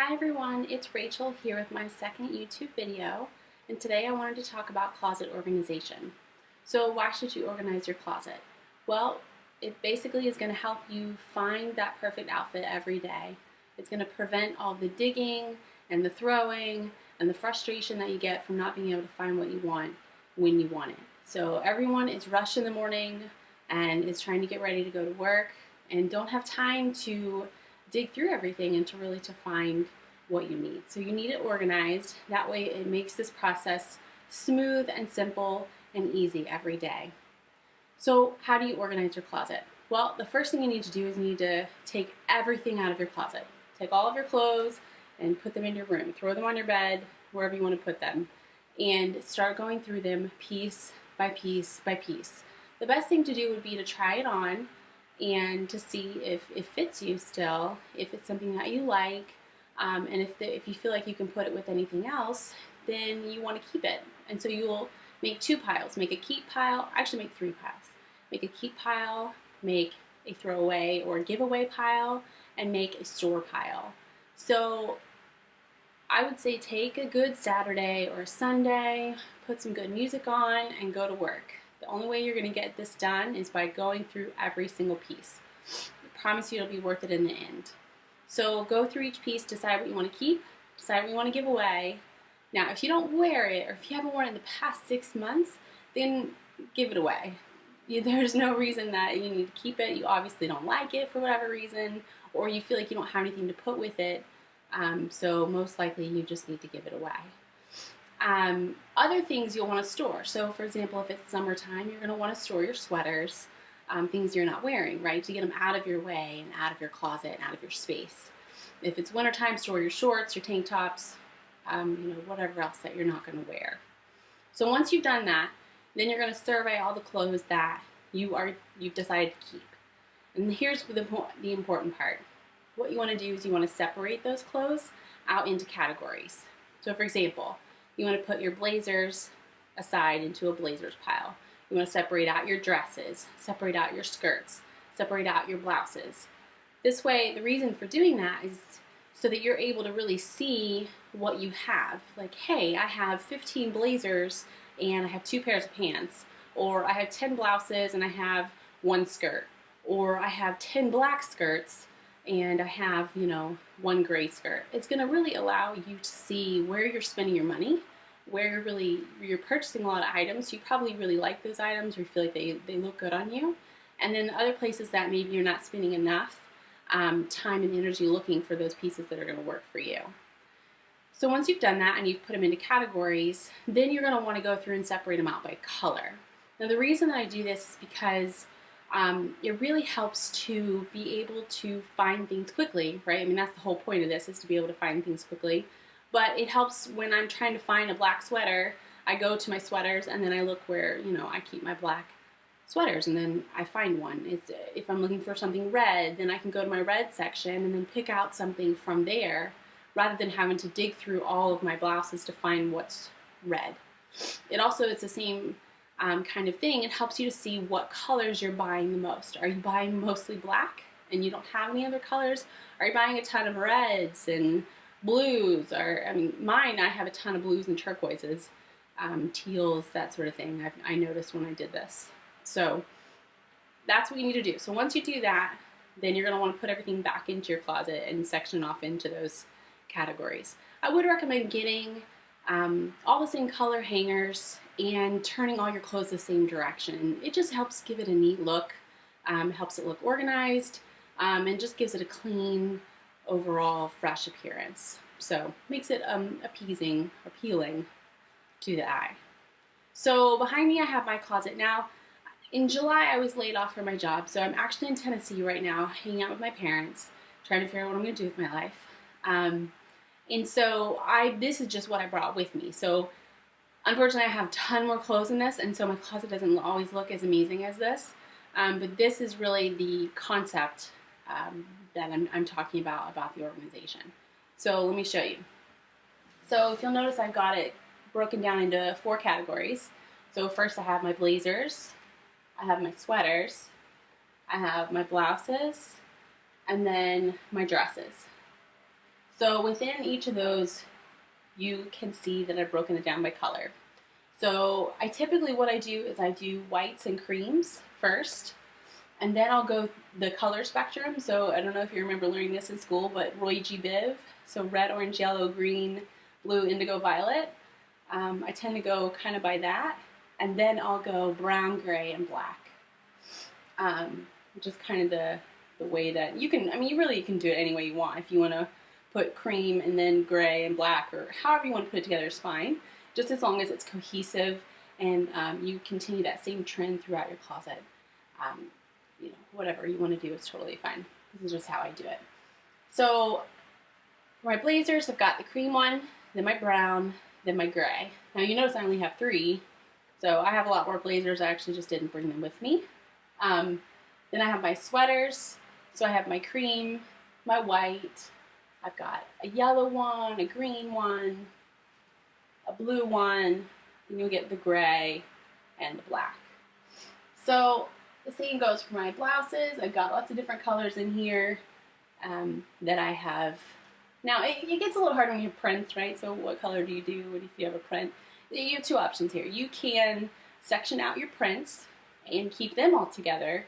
Hi everyone, it's Rachel here with my second YouTube video, and today I wanted to talk about closet organization. So why should you organize your closet? Well, it basically is going to help you find that perfect outfit every day. It's going to prevent all the digging and the throwing and the frustration that you get from not being able to find what you want when you want it. So everyone is rushed in the morning and is trying to get ready to go to work and don't have time to dig through everything and to find what you need. So you need it organized. That way it makes this process smooth and simple and easy every day. So how do you organize your closet? Well, the first thing you need to do is you need to take everything out of your closet. Take all of your clothes and put them in your room. Throw them on your bed, wherever you want to put them, and start going through them piece by piece by piece. The best thing to do would be to try it on and to see if it fits you still, if it's something that you like, and if you feel like you can put it with anything else, then you want to keep it. And so you'll make two piles. Make a keep pile, actually make three piles. Make a keep pile, make a throwaway or giveaway pile, and make a store pile. So I would say take a good Saturday or Sunday, put some good music on, and go to work. The only way you're going to get this done is by going through every single piece. I promise you it'll be worth it in the end. So go through each piece, decide what you want to keep, decide what you want to give away. Now, if you don't wear it, or if you haven't worn it in the past 6 months, then give it away. There's no reason that you need to keep it. You obviously don't like it for whatever reason, or you feel like you don't have anything to put with it. So most likely you just need to give it away. Other things you'll want to store. So for example, if it's summertime, you're going to want to store your sweaters, things you're not wearing, right? To get them out of your way and out of your closet and out of your space. If it's wintertime, store your shorts, your tank tops, whatever else that you're not going to wear. So once you've done that, then you're going to survey all the clothes that you've decided to keep. And here's the important part. What you want to do is you want to separate those clothes out into categories. So for example, you want to put your blazers aside into a blazers pile. You want to separate out your dresses, separate out your skirts, separate out your blouses. This way, the reason for doing that is so that you're able to really see what you have. Like, hey, I have 15 blazers and I have 2 pairs of pants. Or I have 10 blouses and I have 1 skirt. Or I have 10 black skirts and I have, 1 gray skirt. It's going to really allow you to see where you're spending your money, where you're purchasing a lot of items. You probably really like those items or feel like they look good on you. And then other places that maybe you're not spending enough time and energy looking for those pieces that are going to work for you. So once you've done that and you've put them into categories, then you're going to want to go through and separate them out by color. Now the reason that I do this is because it really helps to be able to find things quickly, right? I mean, that's the whole point of this, is to be able to find things quickly. But it helps when I'm trying to find a black sweater. I go to my sweaters and then I look where, I keep my black sweaters, and then I find one. If I'm looking for something red, then I can go to my red section and then pick out something from there rather than having to dig through all of my blouses to find what's red. It's the same kind of thing. It helps you to see what colors you're buying the most. Are you buying mostly black and you don't have any other colors? Are you buying a ton of reds and blues? I have a ton of blues and turquoises, teals, that sort of thing. I noticed when I did this. So that's what you need to do. So once you do that, then you're going to want to put everything back into your closet and section off into those categories. I would recommend getting all the same color hangers and turning all your clothes the same direction. It just helps give it a neat look, helps it look organized, and just gives it a clean, overall fresh appearance. So makes it appealing to the eye. So behind me I have my closet. Now, in July I was laid off from my job, so I'm actually in Tennessee right now, hanging out with my parents, trying to figure out what I'm going to do with my life. And so this is just what I brought with me. So unfortunately I have a ton more clothes in this, and so my closet doesn't always look as amazing as this. But this is really the concept that I'm talking about the organization. So let me show you. So if you'll notice, I've got it broken down into 4 categories. So first I have my blazers, I have my sweaters, I have my blouses, and then my dresses. So within each of those, you can see that I've broken it down by color. So I typically, what I do is I do whites and creams first, and then I'll go the color spectrum. So I don't know if you remember learning this in school, but Roy G. Biv. So red, orange, yellow, green, blue, indigo, violet. I tend to go kind of by that. And then I'll go brown, gray, and black. Which is kind of the way that you can, I mean, you can do it any way you want. If you want to put cream and then gray and black, or however you want to put it together is fine. Just as long as it's cohesive and you continue that same trend throughout your closet. Whatever you want to do is totally fine. This is just how I do it. So for my blazers, I've got the cream one, then my brown, then my gray. Now you notice I only have 3, so I have a lot more blazers. I actually just didn't bring them with me. Then I have my sweaters. So I have my cream, my white, I've got a yellow one, a green one, a blue one, and you'll get the gray and the black. So the same goes for my blouses. I've got lots of different colors in here that I have. Now, it gets a little hard when you have prints, right? So what color do you do if you have a print? You have 2 options here. You can section out your prints and keep them all together.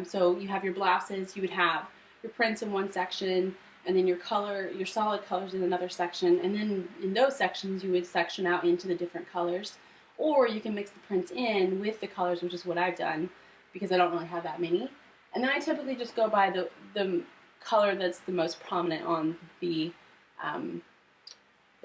So you have your blouses, you would have your prints in one section, and then your solid colors in another section, and then in those sections you would section out into the different colors. Or you can mix the prints in with the colors, which is what I've done, because I don't really have that many. And then I typically just go by the color that's the most prominent on the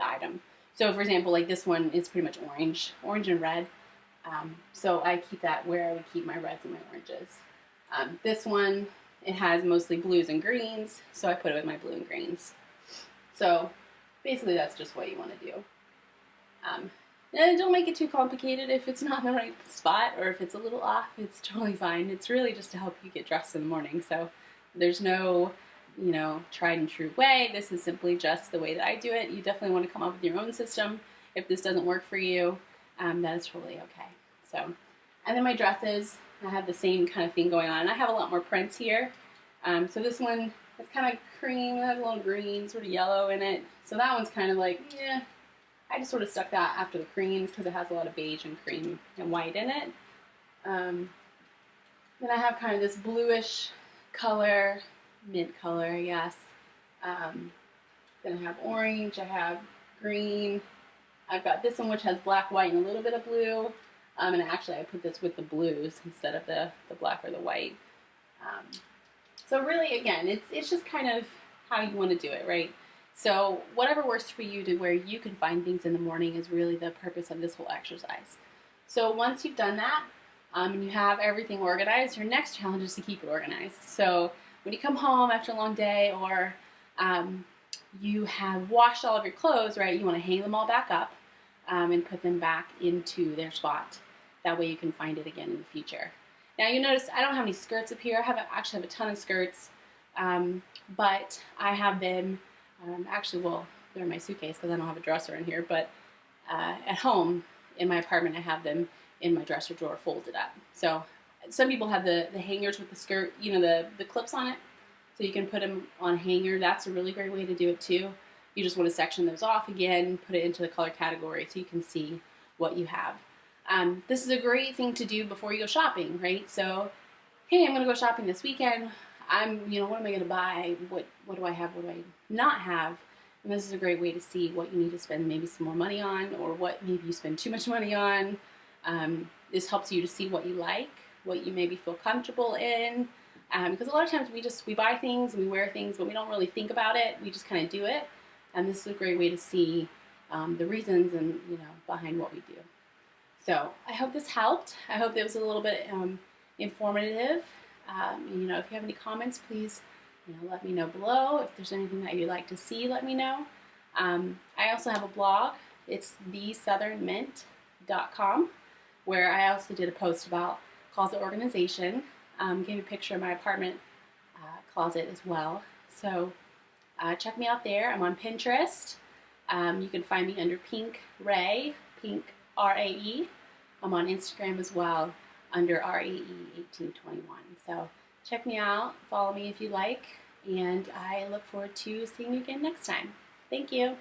item. So for example, like this one is pretty much orange and red. So I keep that where I would keep my reds and my oranges. This one, it has mostly blues and greens, so I put it with my blue and greens. So basically that's just what you want to do. And don't make it too complicated. If it's not in the right spot or if it's a little off, it's totally fine. It's really just to help you get dressed in the morning. So there's no, tried and true way. This is simply just the way that I do it. You definitely want to come up with your own system. If this doesn't work for you, that is totally okay. So, and then my dresses, I have the same kind of thing going on. I have a lot more prints here. So this one is kind of cream, it has a little green, sort of yellow in it. So that one's kind of like, yeah. I just sort of stuck that after the creams because it has a lot of beige and cream and white in it. Then I have kind of this bluish color, mint color, I guess. Then I have orange, I have green. I've got this one which has black, white, and a little bit of blue. And actually I put this with the blues instead of the black or the white. So really, again, it's just kind of how you want to do it, right? So whatever works for you to where you can find things in the morning is really the purpose of this whole exercise. So once you've done that and you have everything organized, your next challenge is to keep it organized. So when you come home after a long day or you have washed all of your clothes, right, you want to hang them all back up and put them back into their spot. That way you can find it again in the future. Now you notice I don't have any skirts up here. I actually have a ton of skirts, but I have them they're in my suitcase because I don't have a dresser in here, but at home in my apartment I have them in my dresser drawer folded up. So some people have the hangers with the skirt, the clips on it, so you can put them on a hanger. That's a really great way to do it too. You just want to section those off again, put it into the color category so you can see what you have. This is a great thing to do before you go shopping, right? So, hey, I'm going to go shopping this weekend. What am I going to buy? What do I have? What do I not have? And this is a great way to see what you need to spend maybe some more money on or what maybe you spend too much money on. This helps you to see what you like, what you maybe feel comfortable in. Because a lot of times we buy things and we wear things, but we don't really think about it. We just kind of do it. And this is a great way to see the reasons and, behind what we do. So I hope this helped. I hope it was a little bit informative. If you have any comments, please, let me know below. If there's anything that you'd like to see, let me know. I also have a blog. It's thesouthernmint.com, where I also did a post about closet organization. Gave a picture of my apartment closet as well. So check me out there. I'm on Pinterest. You can find me under Pink Rae, Pink R-A-E. I'm on Instagram as well under RAE1821. So check me out. Follow me if you like. And I look forward to seeing you again next time. Thank you.